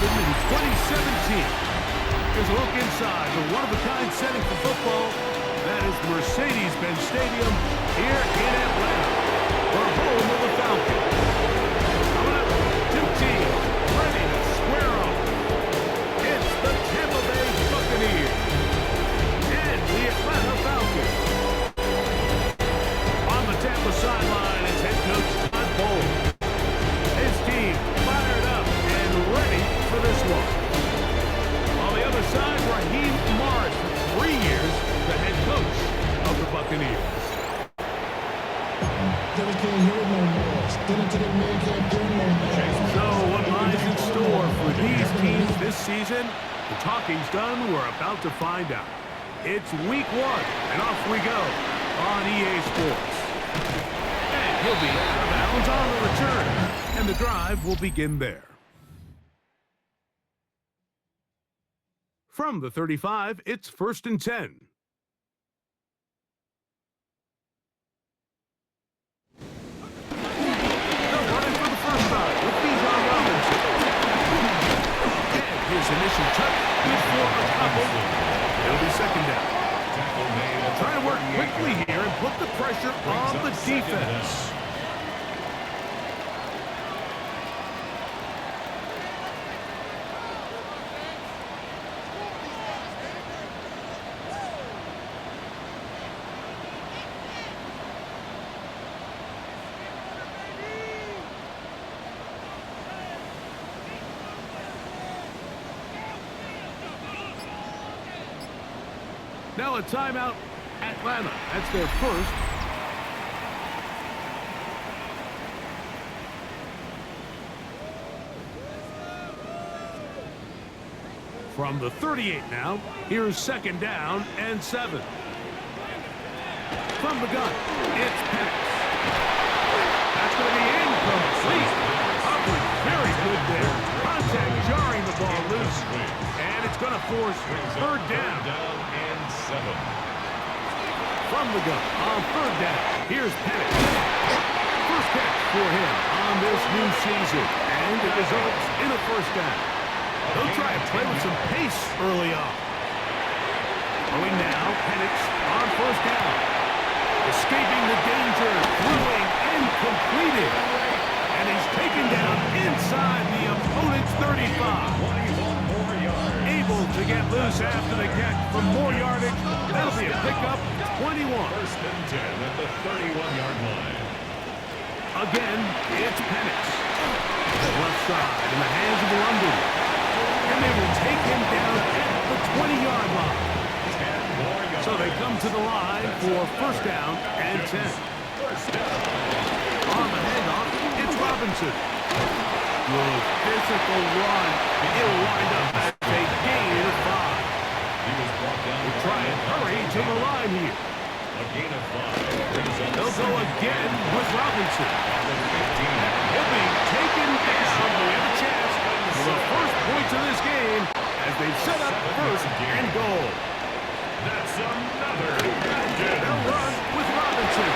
opened in 2017. Here's a look inside the one-of-a-kind setting for football. That is Mercedes-Benz Stadium here in Atlanta, the home of the Falcons. Coming up, two teams ready to square off. It's the Tampa Bay Buccaneers and the Atlanta Falcons. On the Tampa sideline is head coach Todd Bowles. His team fired up and ready for this one. On the other side, Raheem Morris, for 3 years, the head coach of the Buccaneers. So what lies in store for these teams this season? The talking's done. We're about to find out. It's week 1, and off we go on EA Sports. And he'll be out of bounds on the return, and the drive will begin there. From the 35, it's 1st and 10. They're running for the first time with Bijan Robinson. And his initial touch is for a couple. It'll be 2nd down. Trying to work quickly here and put the pressure on the defense. Now a timeout, Atlanta. That's their first. From the 38 now, here's 2nd down and 7. From the gun, it's Penix. That's going to be incomplete. Coverage very good there. Contact jarring the ball loose. And it's going to force 3rd down. 7. From the gun on 3rd down, here's Penix. First catch for him on this new season, and it results in a 1st down. They'll try and play with some pace early on. Going now, Penix on 1st down. Escaping the danger, throwing and completed. And he's taken down inside the opponent's 35. Able to get loose after the catch for more yardage. That'll be a pickup, 21. 1st and 10 at the 31-yard line. Again, it's Penix. Left side in the hands of London. And they will take him down at the 20-yard line. So they come to the line for 1st down and 10. 1st down. On the handoff, it's Robinson. Good physical run. It'll wind up as a gain of 5. He was brought down. We'll try and hurry to the line here. A gain of 5. They'll go again with Robinson. He'll be taken down. We have a chance for the first points of this game as they set up 1st and goal. That's another. They'll run with Robinson.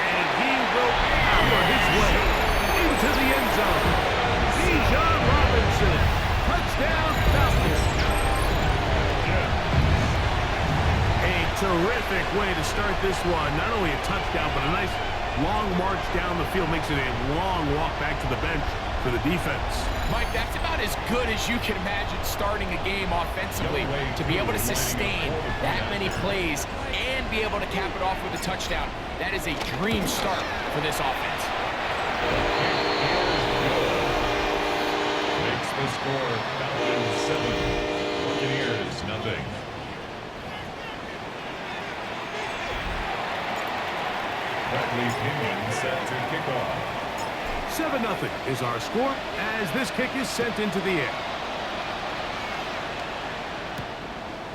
And he will power his way into the end zone. Bijan Robinson. Touchdown, Falcons. A terrific way to start this one. Not only a touchdown, but a nice long march down the field. Makes it a long walk back to the bench for the defense. Mike, that's about as good as you can imagine starting a game offensively. To be able to sustain that many plays and be able to cap it off with a touchdown, that is a dream start for this offense. Makes the score Falcons 7, Buccaneers nothing. Bradley Pinion set to kick off. 7-0 is our score as this kick is sent into the air.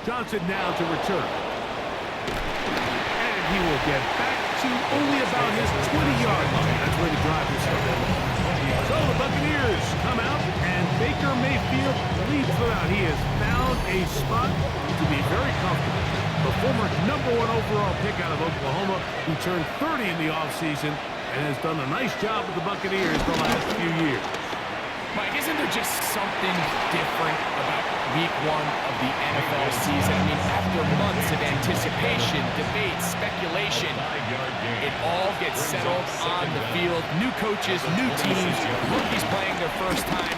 Johnson now to return. And he will get back to only about his 20-yard line. That's where the drive is started. So the Buccaneers come out, and Baker Mayfield leads them out. He has found a spot to be very comfortable. The former #1 overall pick out of Oklahoma, who turned 30 in the offseason and has done a nice job with the Buccaneers the last few years. Mike, isn't there just something different about week one of the NFL season? I mean, after months of anticipation, debate, speculation, it all gets settled on the field. New coaches, new teams, rookies playing their first time.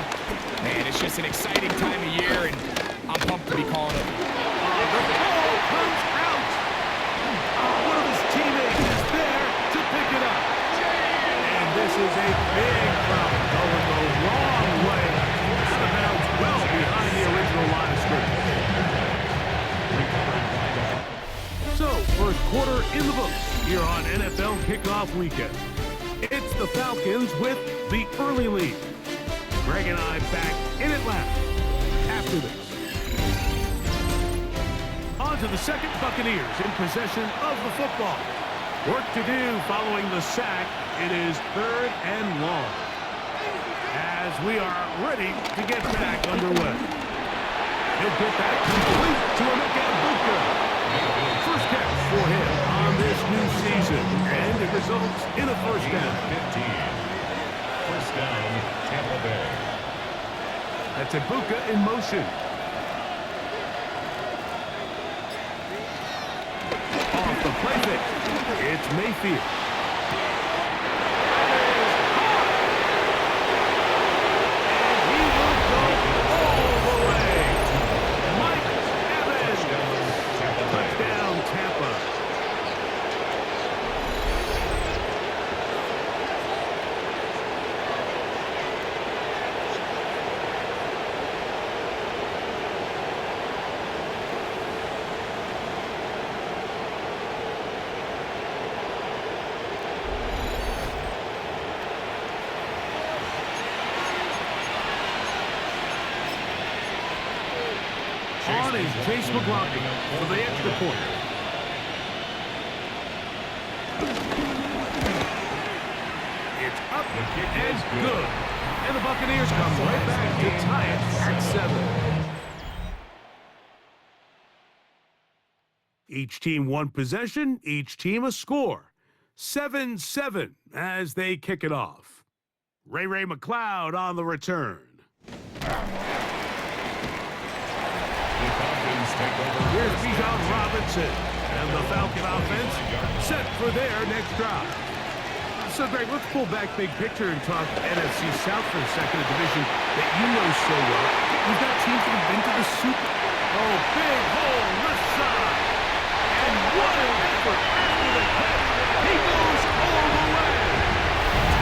Man, it's just an exciting time of year, and I'm pumped to be calling it. The ball comes out. One of his teammates is there to pick it up. And this is a big foul going the wrong way. The bounce well behind the original line of scrimmage. So, first quarter in the books here on NFL Kickoff Weekend. It's the Falcons with the early lead. Greg and I back in Atlanta after this. On to the second, Buccaneers in possession of the football. Work to do following the sack. It is 3rd and long. As we are ready to get back underway. He'll get that complete to Emeka Bucca. First catch for him on this new season. And it results in a first down. 15. First down, Tampa Bay. That's a Bucca in motion. Off the play fake. It's Mayfield. On is Chase McLaughlin for the extra point. It's up and good. And the Buccaneers come right back to tie it at 7. Each team one possession, each team a score. 7-7 as they kick it off. Ray McCloud on the return. Here's Bijan Robinson, and the Falcon offense set for their next drive. So, Greg, let's pull back big picture and talk NFC South for a second, a division that you know so well. We've got teams that have been to the Super Bowl. Oh, big hole, left side. And what an effort after the catch. He goes all the way.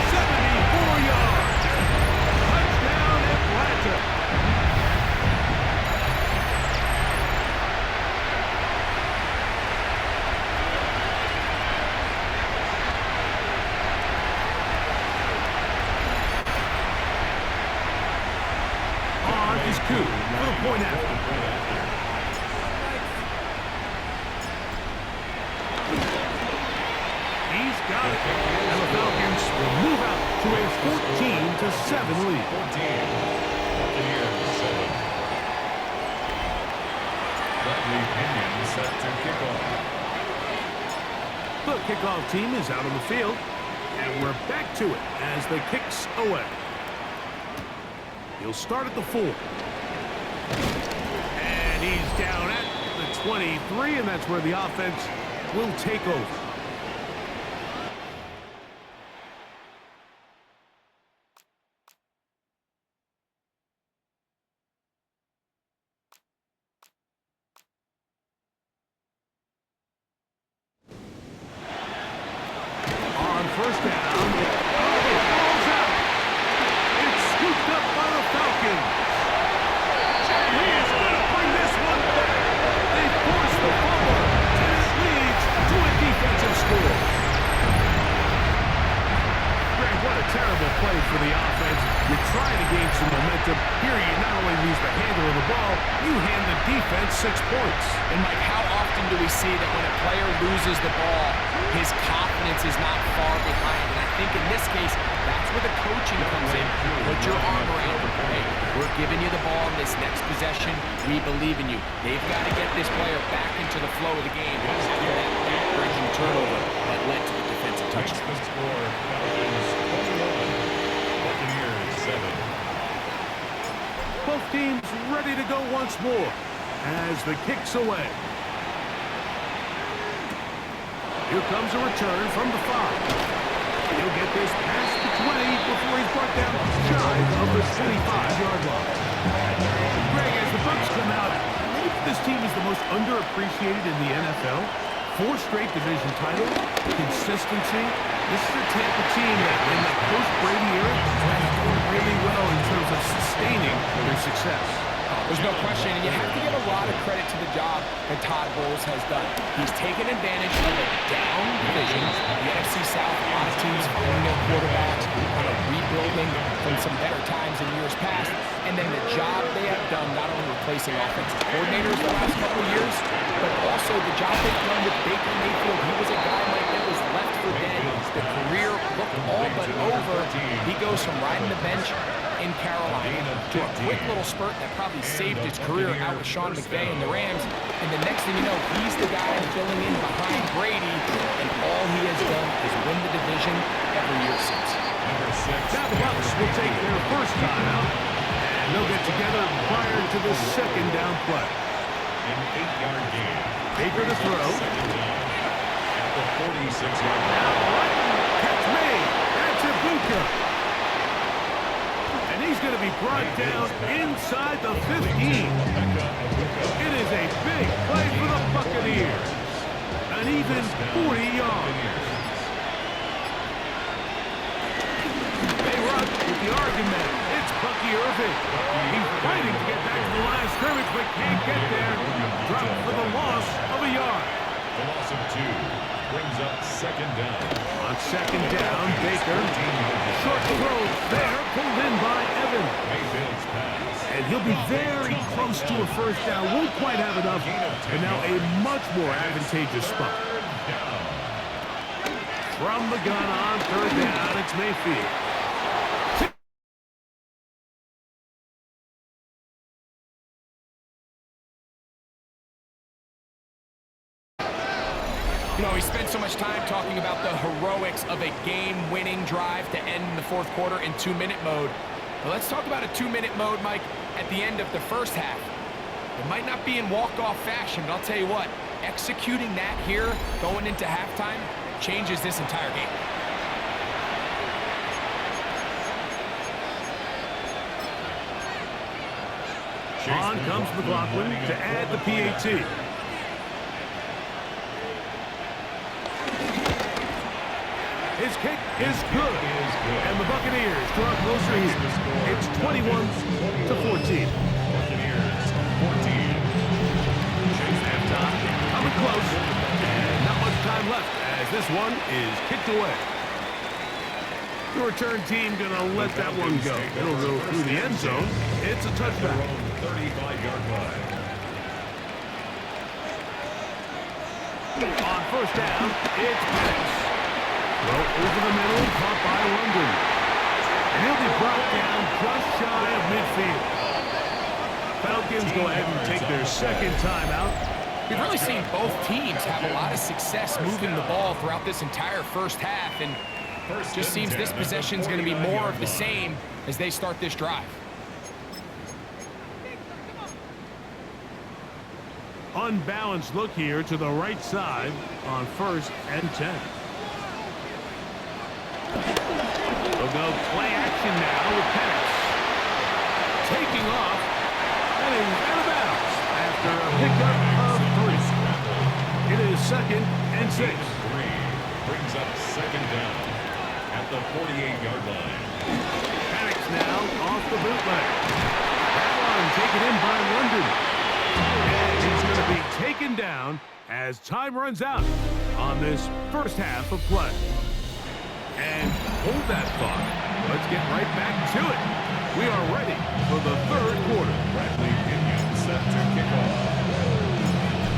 74 yards. Touchdown, Atlanta. For the point after. He's got it. And the Falcons will move out to a 14-7 lead. 14. Buccaneers 7. Bradley Pinion set to kick off. The kickoff team is out on the field. And we're back to it as the kicks away. He'll start at the 4. And he's down at the 23, and that's where the offense will take over. On first down, it falls out. It's scooped up by the Falcons. And he is going to bring this one back. They force the fumble, and it leads to a defensive score. Greg, what a terrible play for the offense. You're trying to gain some momentum. Here you not only lose the handle of the ball, you hand the defense 6 points. And, Mike, how often do we see that when a player loses the ball, his confidence is not far behind? And I think in this case, that's where the coaching comes in. Put your arm around him. Hey, we're giving you the ball in this next possession. We believe in you. They've got to get this player back into the flow of the game after that back-breaking turnover that led to the defensive touchdown. The score, Falcons 21, Buccaneers 7. Both teams ready to go once more as the kick's away. Here comes a return from the 5. He'll get this past the 20 before he's brought down shy of the 25-yard line. Greg, as the Bucs come out, maybe this team is the most underappreciated in the NFL. 4 straight division titles, consistency. This is a Tampa team that in the post-Brady era has done really well in terms of sustaining their success. There's no question, and you have to give a lot of credit to the job that Todd Bowles has done. He's taken advantage of a down division, the NFC South, a lot of teams following their quarterbacks, kind of rebuilding from some better times in years past, and then the job they have done, not only replacing offensive coordinators the last couple of years, but also the job they've done with Baker Mayfield. He was a guy like that was left for dead. The career looked all but over. He goes from riding the bench in Carolina to a quick little spurt that probably saved his career out with Sean McVay and the Rams. And the next thing you know, he's the guy filling in behind Brady, and all he has done is win the division every year since. Now the Bucs will take their first time out, and they'll get together prior to the second down play. An 8-yard gain. Baker to throw. At the 46-yard line. Now, catch me. That's a Bucca. And he's going to be brought down inside the 15. It is a big play for the Buccaneers. An even 40 yards. They run with the argument. It's Bucky Irving. He's fighting to get back to the line of scrimmage, but can't get there. Dropped for the loss of a yard. The loss of 2 brings up second down. On second down, Baker. Short throw there, pulled in by Evan. Mayfield's pass. And he'll be very close to a first down. Won't quite have enough. And now a much more advantageous spot. From the gun on third down, it's Mayfield. You know, we spent so much time talking about the heroics of a game-winning drive to end in the fourth quarter in 2-minute mode. But let's talk about a 2-minute mode, Mike, at the end of the first half. It might not be in walk-off fashion, but I'll tell you what, executing that here, going into halftime, changes this entire game. On comes McLaughlin to add the PAT. His kick is good. And the Buccaneers draw closer here. It's 21-14. Buccaneers 14. Halftime coming close. And not much time left as this one is kicked away. The return team gonna let that one go. It'll go through the end zone. It's a touchback. 35-yard line. On first down, it's Penix. Well, over the middle, caught by London. And he'll be brought down just shy of midfield. Falcons go ahead and take their second timeout. We've really seen both teams have a lot of success moving the ball throughout this entire first half, and it just seems this possession is going to be more of the same as they start this drive. Unbalanced look here to the right side on first and 10. They'll go play action now with Penix. Taking off, and he's out of bounds after a pickup of 3. It is second and 6. Brings up second down at the 48-yard line. Penix now off the bootleg. That one taken in by London. And he's going to be taken down as time runs out on this first half of play. And hold that thought. Let's get right back to it. We are ready for the third quarter. Bradley Pinion set to kick off.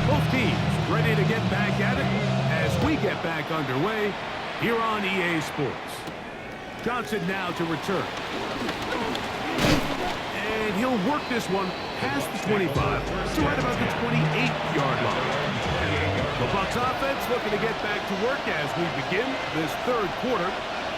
Both teams ready to get back at it as we get back underway here on EA Sports. Johnson now to return. And he'll work this one past the 25 to right about the 28-yard line. The Bucs offense looking to get back to work as we begin this third quarter.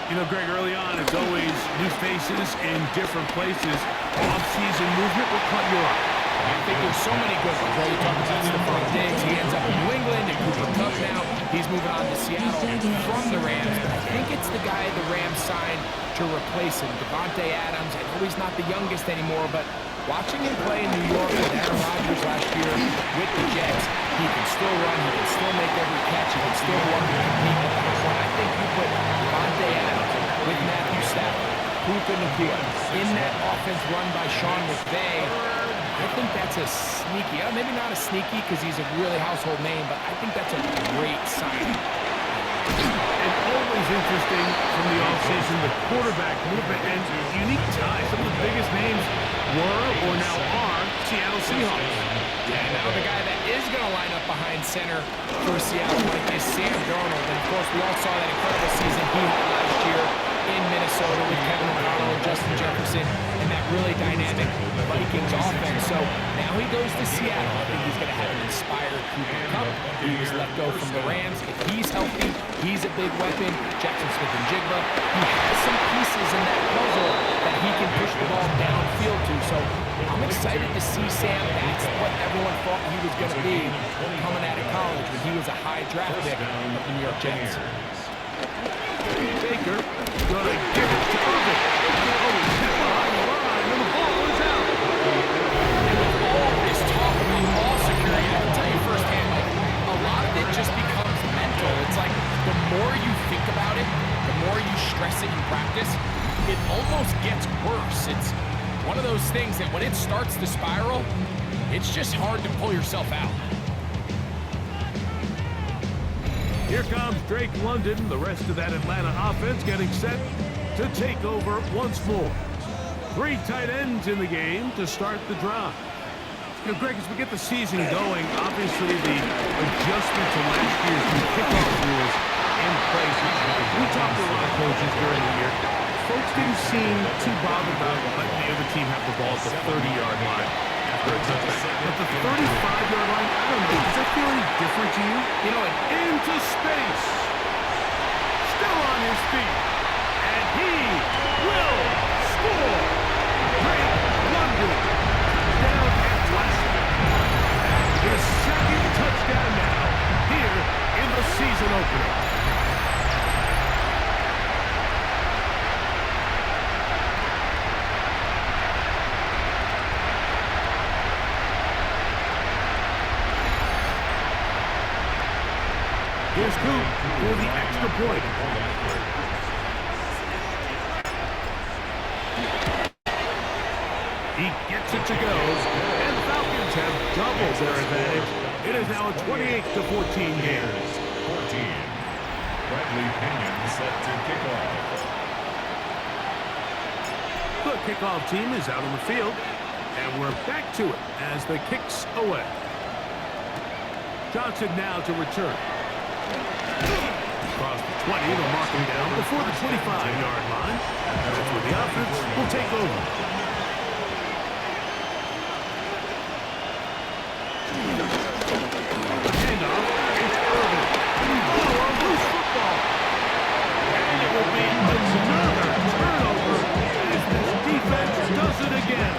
You know, Greg, early on, it's always new faces in different places. Off-season movement will cut your eye. I think there's so many good ones. Right? You talk about Stephon Diggs. He ends up in New England, and Cooper Kupp now. He's moving on to Seattle from the Rams. But I think it's the guy the Rams signed to replace him, Davante Adams. I know he's not the youngest anymore, but watching him play in New York with Aaron Rodgers last year with the Jets, he can still run, he can still make every catch, he can still go up and compete. When I think you put Davante Adams with Matthew Stafford, Puka Nacua, in that offense run by Sean McVay, I think that's a sneaky, maybe not a sneaky because he's a really household name, but I think that's a great sign. And always interesting from the offseason, the quarterback movement and unique ties. Some of the biggest names were or now are Seattle Seahawks. Yeah, now the guy that is going to line up behind center for Seattle is Sam Darnold. And, of course, we all saw that incredible season he had last year in Minnesota with Kevin O'Connell and Justin Jefferson and that really dynamic Vikings offense. So now he goes to Seattle. I think he's going to have an inspired Cooper Kupp. He was let go from the Rams. If he's healthy, he's a big weapon. Jackson Smith-Njigba, he has some pieces in that puzzle that he can push the ball downfield to. So I'm excited to see Sam. That's what everyone thought he was going to be coming out of college when he was a high draft pick of the New York Jets. Baker gonna give it to Irvin. Oh, he's hit behind the line, and the ball is out. And with all this talk about ball security, I can tell you firsthand, like, a lot of it just becomes mental. It's like the more you think about it, the more you stress it in practice, it almost gets worse. It's one of those things that when it starts to spiral, it's just hard to pull yourself out. Here comes Drake London, the rest of that Atlanta offense getting set to take over once more. 3 tight ends in the game to start the drive. You know, Greg, as we get the season going, obviously the adjustment to last year's new kickoff rules in place. We talked to a lot of coaches during the year. Folks didn't seem too bothered about letting the other team have the ball at the 30-yard line after a touchdown. But the 35-yard line, I don't know, does that feel any different to you? You know, Into space. Still on his feet. And he will score. Drake London. Down at last. His second touchdown now here in the season opener. Here's Coop for the extra point. He gets it to go, and the Falcons have doubled their advantage. It is now a 28-14 game. 14. Bradley Pinion set to kick off. The kickoff team is out on the field, and we're back to it as the kick's away. Johnson now to return. Across the 20, they'll mark him down before the 25-yard line. That's where the offense will take over. Handoff, it's Irvin. Oh, a loose football. And it will be another turnover as this defense does it again.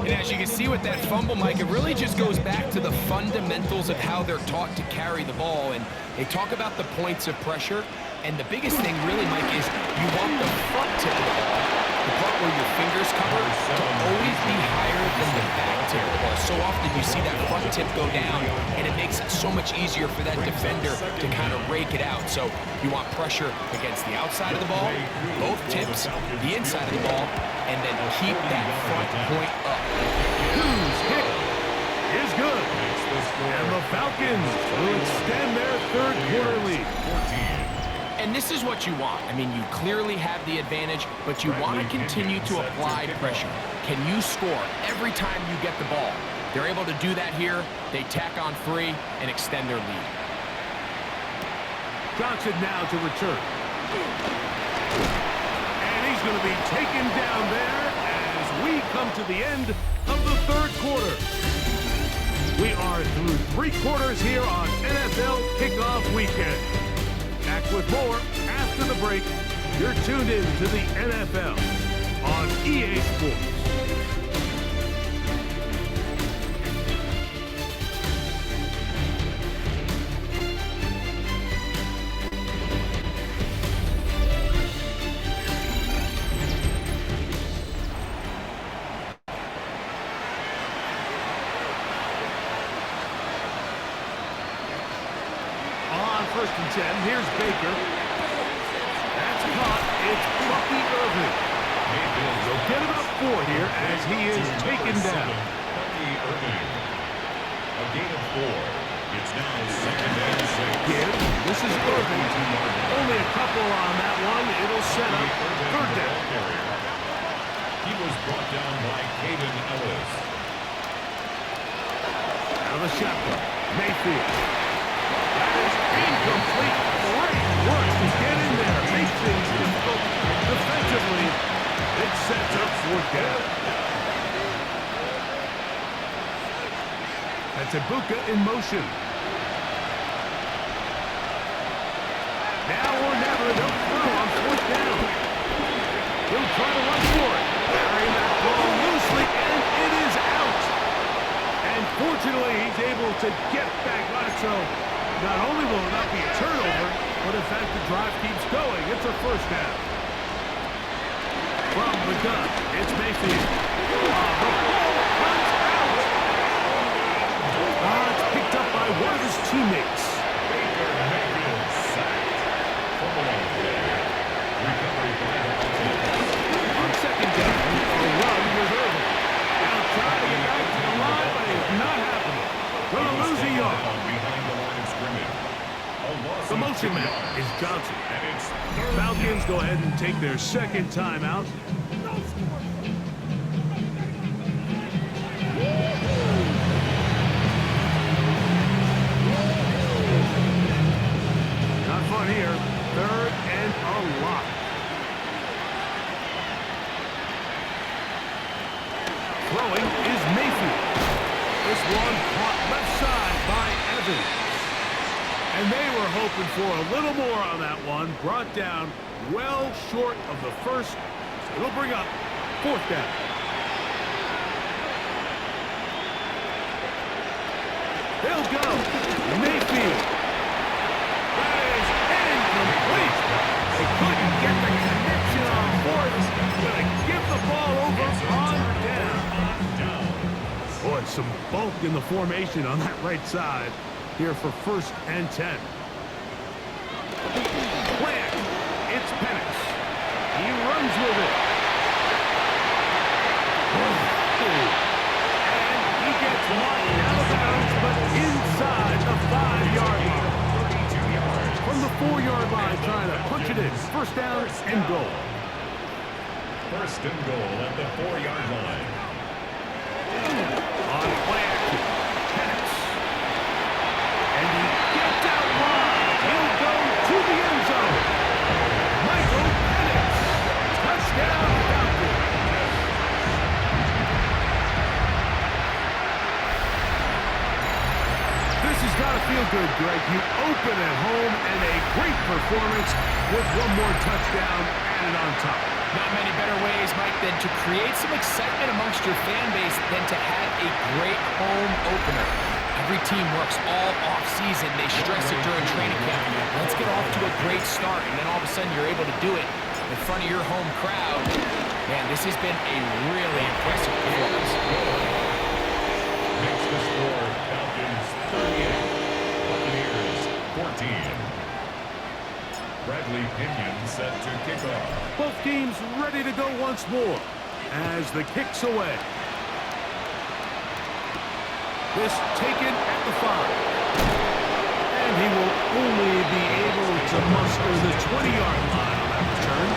And as you can see with that fumble, Mike, it really just goes back to the fundamentals of how they're taught to carry the ball. And they talk about the points of pressure. And the biggest thing really, Mike, is you want the front tip of the ball, the part where your fingers cover, to always be higher than the back tip of the ball. So often you see that front tip go down, and it makes it so much easier for that defender to kind of rake it out. So you want pressure against the outside of the ball, both tips, the inside of the ball, and then keep that front point up. Who's hit is good. And the Falcons will extend their third quarter lead. And this is what you want. I mean, you clearly have the advantage, but you want to continue to apply pressure. Can you score every time you get the ball? They're able to do that here. They tack on 3 and extend their lead. Johnson now to return. And he's going to be taken down there as we come to the end of the third quarter. We are through 3 quarters here on NFL Kickoff Weekend. Back with more after the break. You're tuned in to the NFL on EA Sports. First and 10. Here's Baker. That's caught. It's Bucky Irving. They'll get about 4 here as he is taken down. Bucky Irving. A gain of 4. It's now 2nd and 6. Again, this is Irving. Only a couple on that one. It'll set up 3rd down. He was brought down by Caden Ellis. Out of the shotgun. Mayfield. That is incomplete. Great work to get in there. Makes things difficult defensively. It sets up 4th down. That's a Bucca in motion. Now or never, they'll throw on 4th down. He'll try to run for it. Carrying that ball loosely, and it is out. And fortunately, he's able to get back on it, so not only will it not be a turnover, but in fact the drive keeps going. It's a 1st down. From the gun, it's Mayfield. The ball runs out. It's picked up by one of his teammates. Baker Mayfield sacked. Fumble play. Recovery by the Falcons. On 2nd down, a run with Irving. Now trying to get back to the line, but it's not happening. Going to lose a yard. Behind the line of scrimmage. The motion man is Johnson. Falcons go ahead and take their 2nd timeout. Not fun here. 3rd and a lot. Throwing is Mayfield. This one caught left side by Evans. And they were hoping for a little more on that one. Brought down well short of the 1st. So it'll bring up 4th down. They'll go. Mayfield. That is incomplete. They couldn't get the connection on 4th. Going to give the ball over on down. Boy, some bulk in the formation on that right side. Here for 1st and 10. Plant. It's Penix. He runs with it. And he gets knocked out of bounds, but inside the 5-yard line. 32 yards. From the 4-yard line, trying to punch it in. 1st down and goal. 1st and goal at the 4-yard line. On play action. Penix. And he gets out wide. He'll go to the end zone. Michael Penix. Touchdown, Falcons. This has got to feel good, Greg. You open at home and a great performance with one more touchdown added on top. Not many better ways, Mike, than to create some excitement amongst your fan base than to have a great home opener. Every team works all off-season. They stress it during training camp. Let's get off to a great start, and then all of a sudden you're able to do it in front of your home crowd. Man, this has been a really impressive performance. Makes the score Falcons 38, Buccaneers 14. Bradley Pinion set to kick off. Both teams ready to go once more as the kick's away. This taken at the 5. And he will only be able to muster the 20-yard line on that return.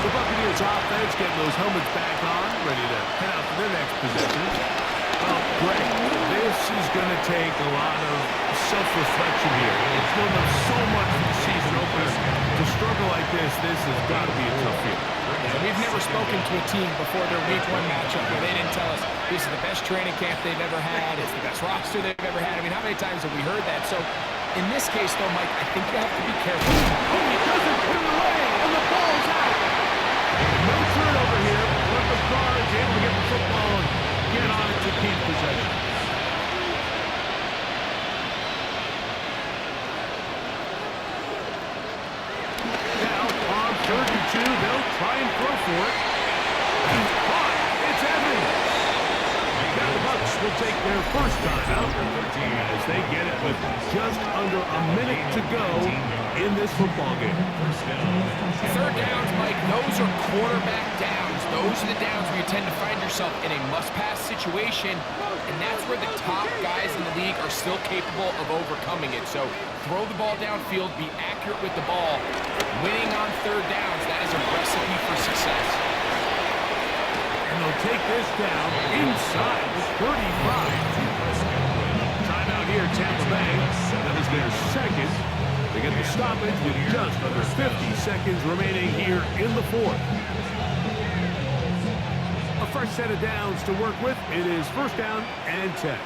The Buccaneers offense getting those helmets back on, ready to head out for their next possession. Well, Greg, this is going to take a lot of self-reflection here. It's built up so much for the season opener. To struggle like this has got to be a tough year. Yeah, we've never spoken to a team before their week 1 matchup where they didn't tell us this is the best training camp they've ever had, it's the best roster they've ever had. I mean, how many times have we heard that? So, in this case, though, Mike, I think you have to be careful. Oh, he doesn't put it away, and the ball's out. No turnover here, but the guard's able to get the football and get on it to keep possession. Now, on 32, they'll try and throw for it. He's caught. It's Evans. Now the Bucs will take their first time out as they get it with just under a minute to go in this football game. Third downs, Mike, those are quarterback downs. Those are the downs where you tend to find yourself in a must-pass situation, and that's where the top guys in the league are still capable of overcoming it. So throw the ball downfield, be accurate with the ball. Winning on third downs, that is a recipe for success. And they'll take this down inside the 35. Timeout here, Tampa Bay. That is their second. They get the stoppage with just under 50 seconds remaining here in the fourth. A fresh set of downs to work with. It is first down and 10.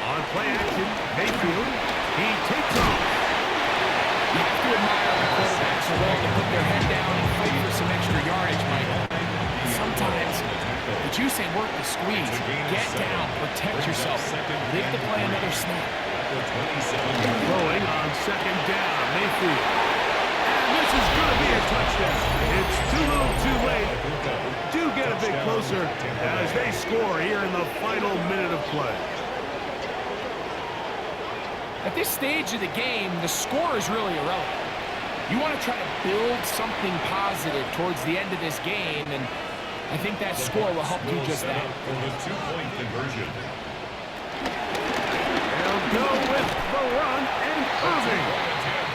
On play action, Mayfield. He takes off. You have to admire the quarterbacks who are willing to put their head down and fight for some extra yardage, Mike. Sometimes the juice ain't worth the squeeze. Get down, protect yourself, live to play another snap. Throwing on second down, Mayfield. And this is going to be a touchdown. It's too little too late. Do get a bit closer as they score here in the final minute of play. At this stage of the game, the score is really irrelevant. You want to try to build something positive towards the end of this game, and I think that score will help do just that. For the two-point conversion. They'll go with the run, and Irving.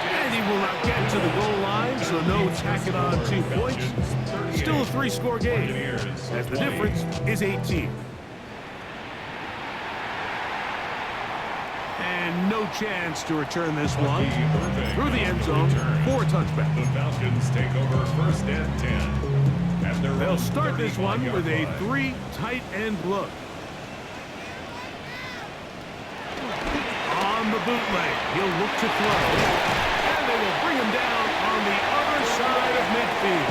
And he will not get to the goal line, so no tacking on 2 points. Still a 3-score game, as the difference is 18. And no chance to return this one through the end zone for a touchback. The Falcons take over first and 10. They'll start this one with a 3 tight end look. On the bootleg, he'll look to throw. And they will bring him down on the other side of midfield.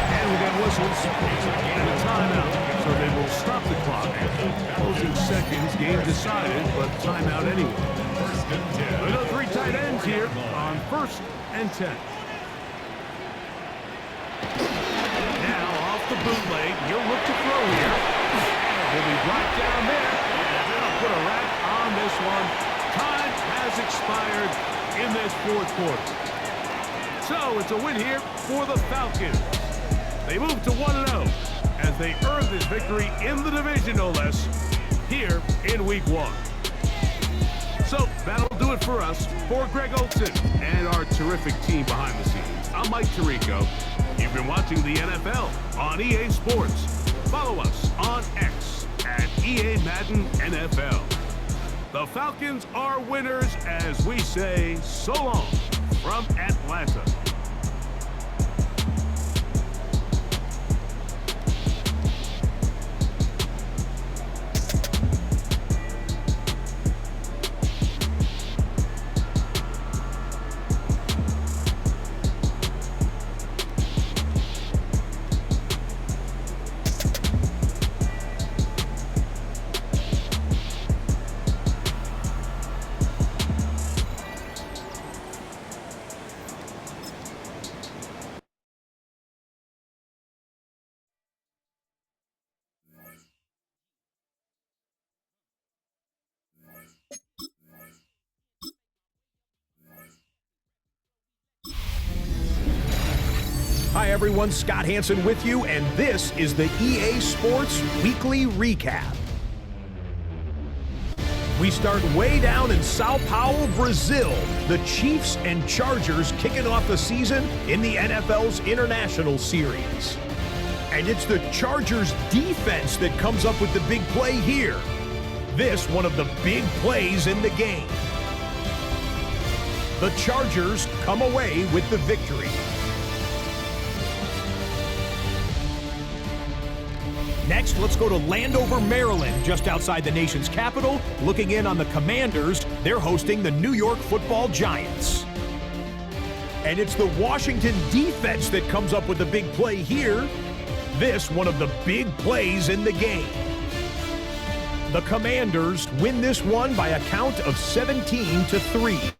And we got whistles and a timeout, so they will stop the clock. Closing seconds, game decided, but timeout anyway. First and 10. We've got 3 tight ends here on first and 10. Now off the bootleg, he'll look to throw here. And he'll be brought down there. And they'll put a wrap on this one. Time has expired in this fourth quarter. So it's a win here for the Falcons. They move to 1-0 as they earn this victory in the division, no less, here in Week 1. So that'll do it for us. For Greg Olson and our terrific team behind the scenes, I'm Mike Tirico. You've been watching the NFL on EA Sports. Follow us on X at EA Madden NFL. The Falcons are winners as we say so long from Atlanta. Hi everyone, Scott Hansen with you, and this is the EA Sports Weekly Recap. We start way down in Sao Paulo, Brazil. The Chiefs and Chargers kicking off the season in the NFL's International Series. And it's the Chargers defense that comes up with the big play here. This one of the big plays in the game. The Chargers come away with the victory. Next, let's go to Landover, Maryland, just outside the nation's capital. Looking in on the Commanders, they're hosting the New York Football Giants. And it's the Washington defense that comes up with the big play here. This one of the big plays in the game. The Commanders win this one by a count of 17-3.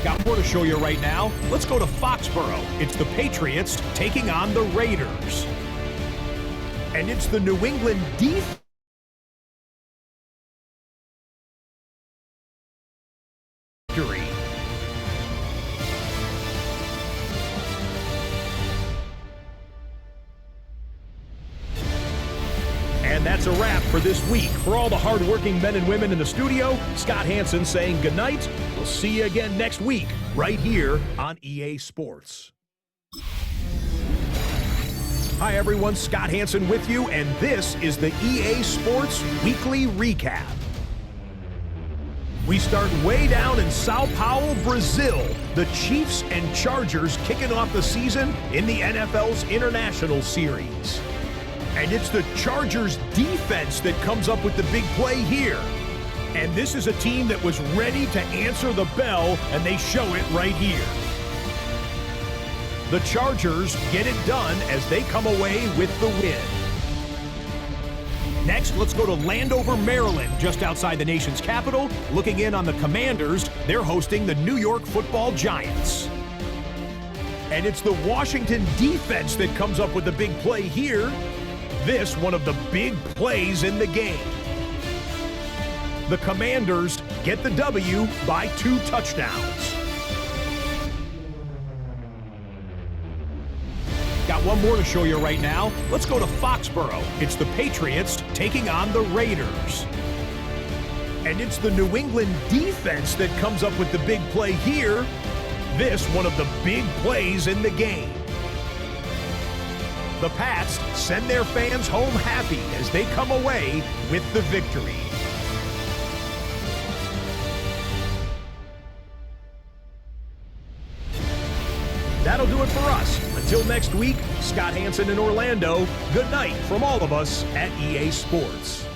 Got more to show you right now. Let's go to Foxborough. It's the Patriots taking on the Raiders. And it's the New England defense. And that's a wrap for this week. For all the hardworking men and women in the studio, Scott Hansen saying goodnight. We'll see you again next week, right here on EA Sports. Hi everyone, Scott Hansen with you, and this is the EA Sports Weekly Recap. We start way down in Sao Paulo, Brazil. The Chiefs and Chargers kicking off the season in the NFL's International Series. And it's the Chargers defense that comes up with the big play here. And this is a team that was ready to answer the bell, and they show it right here. The Chargers get it done as they come away with the win. Next, let's go to Landover, Maryland, just outside the nation's capital. Looking in on the Commanders, they're hosting the New York Football Giants. And it's the Washington defense that comes up with the big play here. This one of the big plays in the game. The Commanders get the W by 2 touchdowns. Got one more to show you right now. Let's go to Foxborough. It's the Patriots taking on the Raiders. And it's the New England defense that comes up with the big play here. This one of the big plays in the game. The Pats send their fans home happy as they come away with the victory. That'll do it for us. Until next week, Scott Hansen in Orlando, good night from all of us at EA Sports.